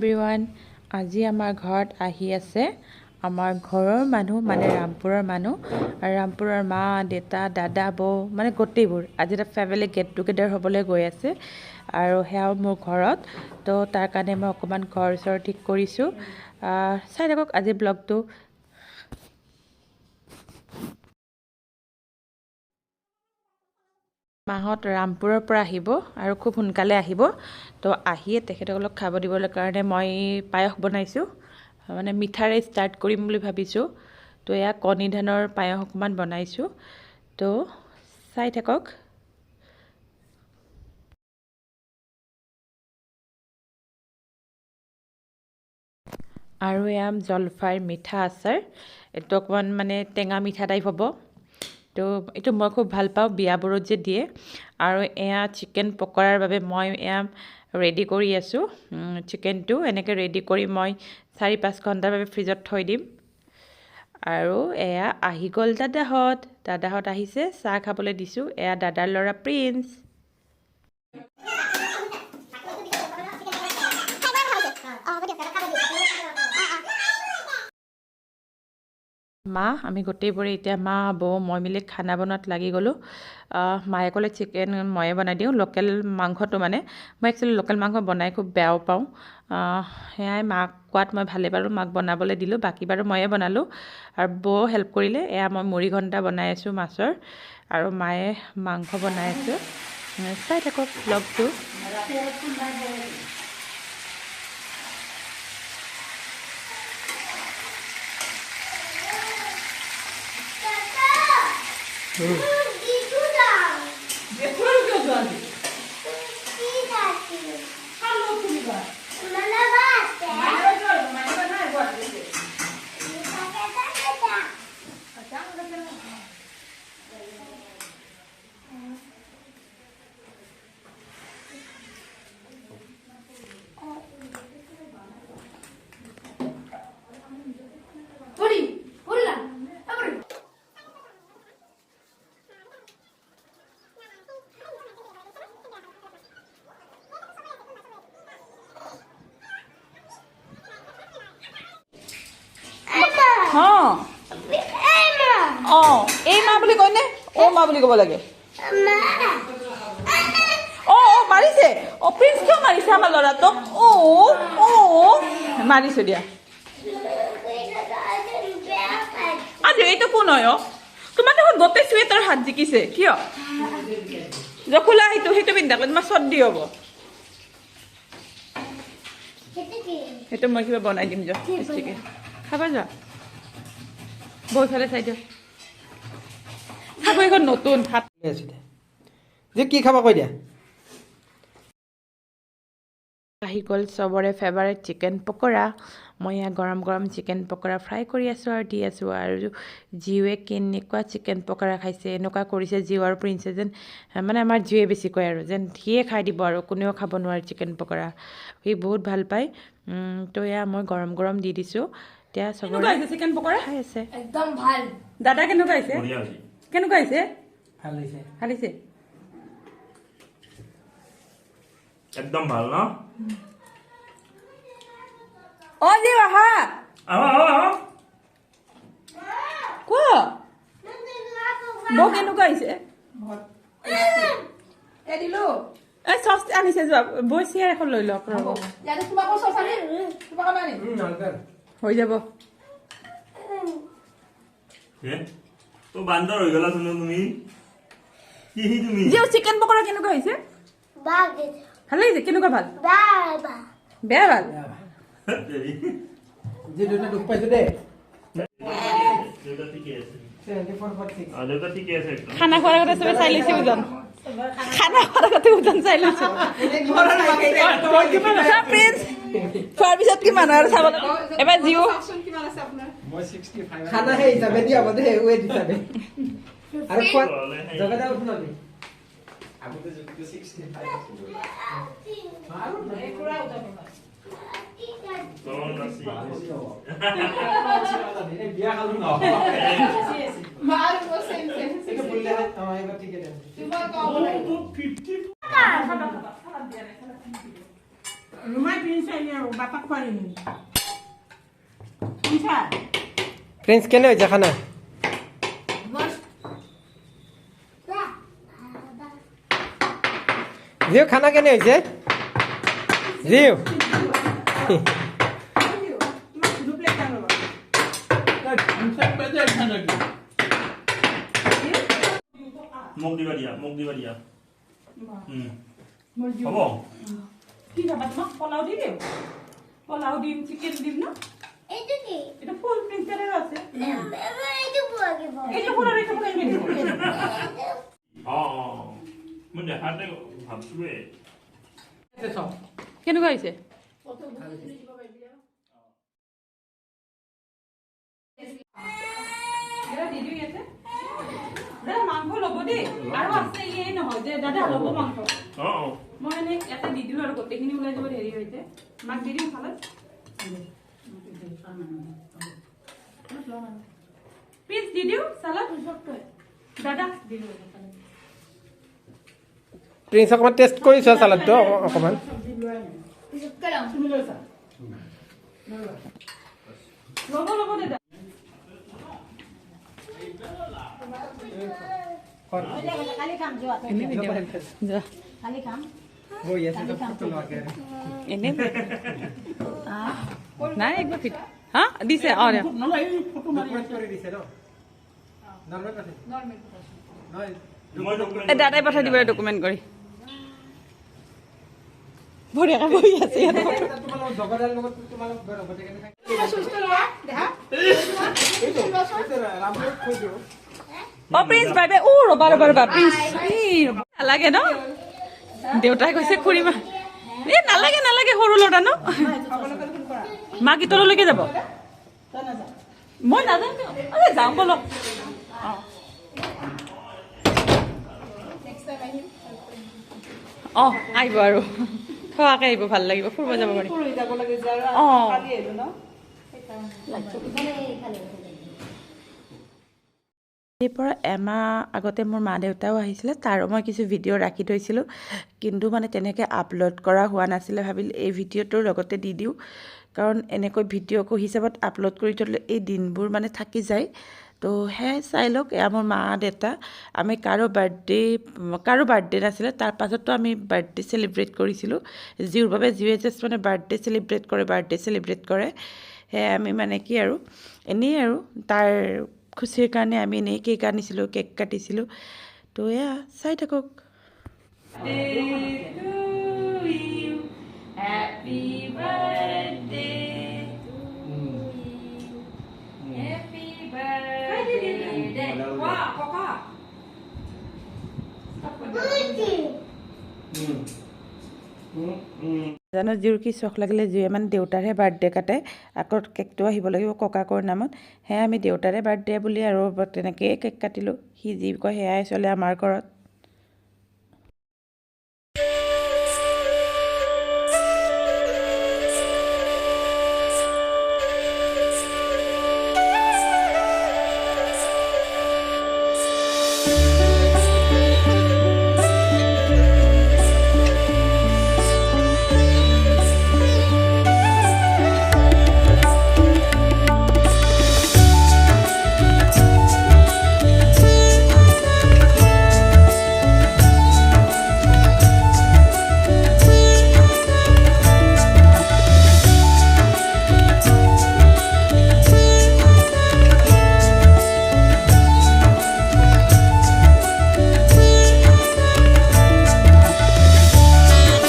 Everyone, আজি আমাৰ ঘৰত আহি আছে আমাৰ ঘৰৰ মানুহ, মানে ৰামপুৰৰ মানুহ। আৰু ৰামপুৰৰ মা, দেউতা, দাদা, বৌ, মানে গোটেইবোৰ আজি এটা ফেমিলি গেট টুগেডাৰ হ'বলৈ গৈ আছে। আৰু সেয়াও মোৰ ঘৰত, তো তাৰ কাৰণে মই অকণমান ঘৰ চৰ ঠিক কৰিছোঁ। চাই থাকক আজি ব্লগটো। মাহত ৰামপুৰৰ পৰা আহিব আৰু খুব সোনকালে আহিব। তো আহিয়ে তেখেতসকলক খাব দিবলৈ কাৰণে মই পায়স বনাইছোঁ, মানে মিঠাৰে ষ্টাৰ্ট কৰিম বুলি ভাবিছোঁ। তো এয়া কণী ধানৰ পায়স অকণমান বনাইছোঁ, তো চাই থাকক। আৰু এয়া জলফাইৰ মিঠা আচাৰ, এইটো অকণমান মানে টেঙা মিঠা টাইপ হ'ব। তো এইটো মই খুব ভাল পাওঁ, বিয়াবোৰত যে দিয়ে। আৰু এয়া চিকেন পকৰাৰ বাবে মই এয়া ৰেডি কৰি আছোঁ। চিকেনটো এনেকৈ ৰেডি কৰি মই 4-5 ঘণ্টাৰ বাবে ফ্ৰিজত থৈ দিম। আৰু এয়া আহি গ'ল দাদাহঁত আহিছে, চাহ খাবলৈ দিছোঁ। এয়া দাদাৰ ল'ৰা প্ৰিন্স। আমি গোটেইবোৰে এতিয়া মা, বৌ, মই মিলি খানা বনোৱাত লাগি গ'লোঁ। মায়ে ক'লে চিকেন ময়ে বনাই দিওঁ, লোকেল মাংসটো মানে মই একচুৱেলি লোকেল মাংস বনাই খুব বেয়াও পাওঁ। সেয়াই মাক কোৱাত মই ভালেই পালোঁ, মাক বনাবলৈ দিলোঁ। বাকী বাৰু ময়ে বনালোঁ আৰু বৌ হেল্প কৰিলে। এয়া মই মুড়ি ঘণ্টা বনাই আছোঁ মাছৰ, আৰু মায়ে মাংস বনাই আছোঁ। চাই থাকক ব্লগটো। এই মা বুলি কয়নে? অ' মা বুলি ক'ব লাগে। মাৰিছে। প্ৰিন্স কিয় মাৰিছে আমাৰ ল'ৰাটোক? মাৰিছো দিয়া। এইটো কোন হয়? তোমাৰ দেখোন গোটেই চুৱেটাৰ হাত জিকিছে, কিয়? খোলা সেইটো পিন্ধালে তোমাৰ চৰ্দি হ'ব। সেইটো মই কিবা বনাই দিম, যোৱা খাবা, যোৱা বৈ ফালে চাই দিয়ক। খাব এখন নতুন ভাত যে কি খাবা কৈ দিয়া। আহি গ'ল চবৰে ফেভাৰেট চিকেন পকৰা। মই ইয়াত গৰম গৰম চিকেন পকৰা ফ্ৰাই কৰি আছোঁ আৰু দি আছোঁ। আৰু জিউৱে কেনেকুৱা চিকেন পকৰা খাইছে, এনেকুৱা কৰিছে জিউ আৰু প্ৰিন্সে যেন, মানে আমাৰ জিউৱে বেছিকৈ আৰু যেন সিয়ে খাই দিব আৰু কোনেও খাব নোৱাৰে চিকেন পকৰা। সি বহুত ভাল পায়। তো এয়া মই গৰম গৰম দি দিছোঁ। এতিয়া চবৰে চিকেন পকৰা খাই আছে। একদম ভাল। দাদা কেনেকুৱা হৈছে? কেনেকুৱা হৈছে? ভাল হৈছে। একদম ভাল ন? জিউ আহা। কোৱা বৌ কেনেকুৱা হৈছে? চচ আনিছে, যোৱা বৈ চেয়াৰ এখন লৈ লওক। হৈ যাব। বান্দৰ হৈ গলা চোন তুমি। চিকেন পকৰা কেনেকুৱা হৈছে? ভাল লাগিছে। কেনেকুৱা ভাল? বেয়া ভাল। দুখ পাইছো দেই। খানা খোৱাৰ আগতে চবে চাই লৈছে ওজন। খানা খোৱাৰ আগতে ওজন চাই লৈছে। প্ৰিন্স খোৱাৰ পিছত কিমান আৰু চাব লাগিব। এবাৰ জিও খানা সেই হিচাপে দিয়া হ'ব দেই, ৱেট হিচাপে। আৰু খোৱা জগতে উঠো আমি আগতে যদি 65 বিয়া খালো ন মাৰ বসে এটা বললে এবাৰ ঠিক আছে তোমাৰ কম 50 ৰুমাই প্ৰিন্স আহিলে আৰু বাপাক খোৱালি প্ৰিন্সা প্ৰিন্স কেনে হৈছে খানা জিও খানা কেনে হৈছে জিও মোক দিবা দিয়া হ'ব কি খাবা তোমাক পোলাও দি দিওঁ পোলাও দিম চিকেন দিম ন এইটো কি এটা ফুল প্ৰিন্টাৰৰ আছে এইটো পোৱাগিব এইটো ফুলৰ এইটো ফুল আনি দিওঁ মই দেখাতে ভাবছোৱে কেনেকুৱা হৈছে মাংস ল'ব দেই আৰু আছে ইয়ে নহয় যে দাদা ল'ব মাংস মই এনে ইয়াতে দি দিলোঁ আৰু গোটেইখিনি ওলাই যাব হেৰি হৈছে মাক দি দিম খালত পিচ দি দিওঁ চালাদ দাদা দি দিওঁ প্ৰিন্স অকণমান টেষ্ট কৰি চোৱা চালাডটো অকণমান তুমি লৈছা ল'ব দাদা কালি কাম যোৱা যোৱা কালি কাম বহি আছে তো ফটো লগাকে এনে নাই একবাৰ ফিট হা দিছে অঁ নলাগে ফটো মাৰি ডকুমেন্ট কৰি দিছে ন নৰ্মেল আছে নহয় এই দাদাই পঠাই দিব ডকুমেণ্ট কৰি বঢ়িয়াকৈ বহি আছে ইয়াত তোমালোক জগদাৰ লগত তোমালোক গোটেই কেনে সুস্থ লোৱা দেখা ৰামপুৰ কৈ দিও অ' প্ৰিন্স বাই বাই ৰ'বা প্ৰিন্স নালাগে ন দেউতাই কৈছে খুৰীমা এই নালাগে সৰু ল'ৰা ন মাক ইতৰলৈকে যাব মই নাজানো যাওঁ বলক অঁ আহিব আৰু থকাকৈ আহিব ভাল লাগিব ফুৰিব যাব পাৰি অঁ এই পৰা এমাহ আগতে মোৰ মা দেউতাও আহিছিলে তাৰো মই কিছু ভিডিঅ' ৰাখি থৈছিলোঁ কিন্তু মানে তেনেকৈ আপলোড কৰা হোৱা নাছিলে ভাবিলোঁ এই ভিডিঅ'টোৰ লগতে দি দিওঁ কাৰণ এনেকৈ ভিডিঅ'কো হিচাপত আপলোড কৰি থ'লে এই দিনবোৰ মানে থাকি যায় তো সেয়াই চাই লওক এয়া মোৰ মা দেউতা আমি কাৰো বাৰ্থডে নাছিলে তাৰ পাছতো আমি বাৰ্থডে চেলিব্ৰেট কৰিছিলোঁ জিউৰ বাবে জিউৱে জাষ্ট মানে বাৰ্থডে চেলিব্ৰেট কৰে সেয়াই আমি মানে কি আৰু এনেই আৰু তাৰ খুচিৰ কাৰণে আমি এনেই কেক আনিছিলোঁ কেক কাটিছিলোঁ তো এয়া চাই থাকক জানো জিউৰ কি চখ লাগিলে জিউৱে মানে দেউতাৰহে বাৰ্থডে কাটে আকৌ কেকটো আহিব লাগিব ককাকৰ নামত সেয়া আমি দেউতাৰে বাৰ্থডে বুলি আৰু তেনেকৈয়ে কেক কাটিলোঁ সি যি কয় সেয়াই চলে আমাৰ ঘৰত